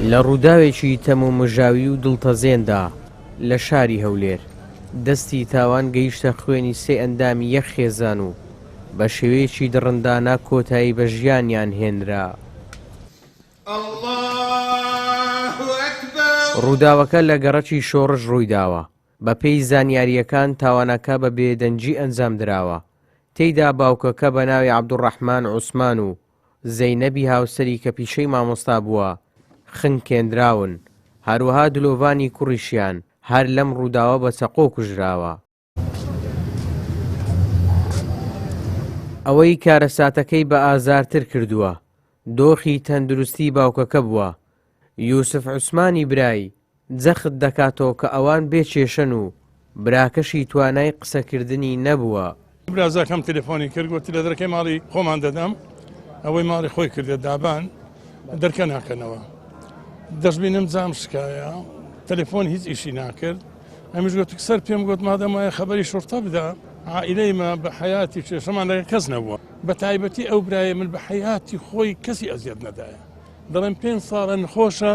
لە ڕووداوێکی تەمو مژاوی و دڵتەزێندا لە شاری هەولێر دەستی تاوان گەیشتە خوێنی سێ ئەندامی یەک خێزان و بە شێوەیەکی دڕندانە کۆتایی بە ژیانیان هێنرا. ڕووداوەکە لە گەڕەکی شۆڕش ڕوویداوە. بە پێی زانیاریەکان تاوانەکە بە بێدەنجی ئەنجام درراوە. تێیدا باوکەکە بە ناوی عەبدوڕەحمان عوسمان و زەینەبی هاوسەری کە پیشەی مامۆستا بووە خنکێنراون. هەروەها دلۆڤانی کوڕیشیان هەر لەم ڕووداوە بە چەقۆ کوژراوە. ئەوەی کارەساتەکەی بە ئازارتر کردووە دۆخی تەندروستی باوکەکە بووە. یوسف عوسمانی برای جەخت دەکاتەوە کە ئەوان بێکێشەن و براکەشی توانای قسەکردنی نەبووە. برازاکەم تەلەفۆنی کرد گوتی لە دەرەکەی ماڵی خۆمان دەدەم، ئەوەی ماڵی خۆی کردێت دابان دەرکە ناکەنەوە. دەستبینم جام شکایە، تەلەفۆن هیچ ئیشی ناکرد. ئەمیش گوت سەر پێم گوت مادەم وایە خەبەری شورتە بدە، عائیلەیمە بە حەیاتی کێشەمان لەگە کەس نەبووە. بە تایبەتی ئەو برایە من بە حەیاتی خۆی کەسی ئەزیەت نەدایە. دەڵێن 5 ساڵە نخۆشە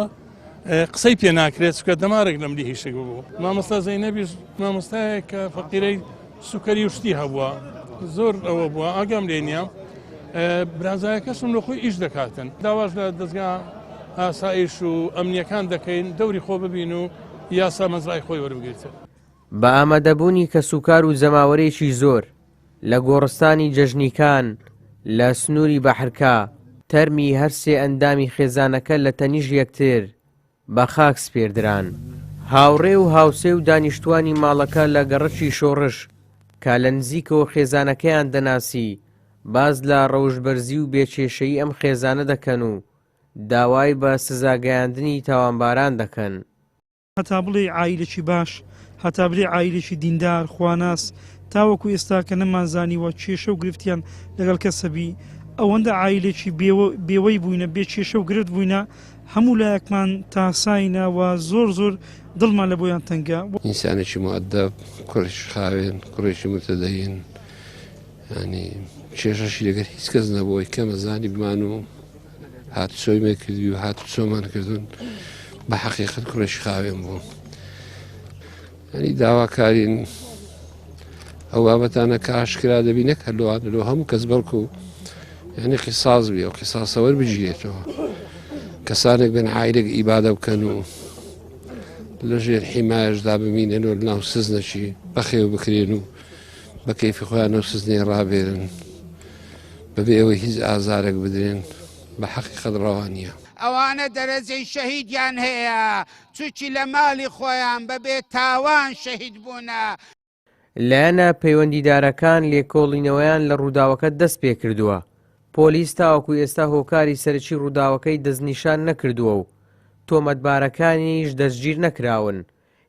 قسەی پێ ناکرێت چکە دەمارێک لەم دی هیشێک بوو. مامۆستا زەینەبیش مامۆستایە کە فەقیرەی سوکەری وشتی هەبووە، زۆر ئەوە بووە ئاگام لێ نییە. برازایەکەشم لە خۆی ئیش دەکاتن. داواش لە دەستگا ئاسایش و ئەمنیەکان دەکەین دەوری خۆ ببین و یاسا مەزرای خۆی وەربگرێت. بە ئامادەبوونی کە سوکار و جەماوەرێکی زۆر لە گۆڕستانی جەژنیکان لە سنووری بەحرکا تەرمی هەرسێ ئەندامی خێزانەکە لە تەنیژ یەکتر بە خاک سپێردران. هاوڕێ و هاوسێ و دانیشتوانی ماڵەکە لە گەڕەکی شۆڕش کە لە نزیکەوە خێزانەکەیان دەناسی باز لە ڕەوشبەرزی و بێکێشەی ئەم خێزانە دەکەن و داوای بە سزاگەیاندنی تاوانباران دەکەن. هەتا بڵێ عایلێکی باش، هەتا بڵێ عایلێکی دیندار خواناس، تاوەکو ئێستا کە نەمانزانیوە کێشە و گرفتیان لەگەڵ کەسەبی ئەوەندە عایلێکی بێوەی بووینە، بێ کێشە و گرفت بووینە، هەموو لایەکمان تاساینەوە، زۆر زۆر دڵمان لە بۆیان تەنگە. ئینسانێکی مؤدەب، کوڕێکی خاوێن، کوڕێکی متدەین، ینی کێشەشی لەگەر هیچ کەس نەبووی کەمەزانی بمان و هاتوچۆی مێکردی و هاتوچۆمان کردوون. بە حەقیقەت کوڕێکی خاوێن بوو. ینی داواکارین ئەو بابەتانە کە ئاشکرا دەبینێت هەلووان لەوە هەموو کەس بەڵکو ینی قیساس بێ و قیساسە وەربگیرێتەوە. کەسانێک بن عایلێک ئیبادە بکەن و لەژێر حیمایەشدا بمینێن و لەناو سزنەکی بەخێو بکرێن و بە کەیفی خۆیان ئەو سزنەی ڕابێرن بەبێ ئەوەی هیچ ئازارێک بدرێن بە حەقیقەت ڕەوا نییە. ئەوانە دەرەجەی شەهیدیان هەیە، چووکی لە ماڵی خۆیان بەبێ تاوان شەهید بوونە. لایەنە پەیوەندیدارەکان لێکۆڵینەوەیان لە ڕووداوەکە دەست پێ کردووە. پۆلیس تاوەکو ئێستا هۆکاری سەرەکی ڕووداوەکەی دەستنیشان نەکردووە و تۆمەتبارەکانیش دەستگیر نەکراون.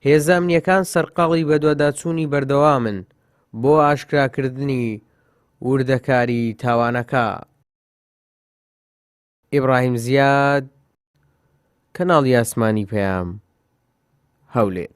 هێزە ئەمنیەکان سەرقاڵی بەدواداچوونی بەردەوامن بۆ ئاشکراکردنی وردەکاری تاوانەکە. ئیبراهیم زیاد، کەناڵی ئاسمانی پەیام، هەولێر.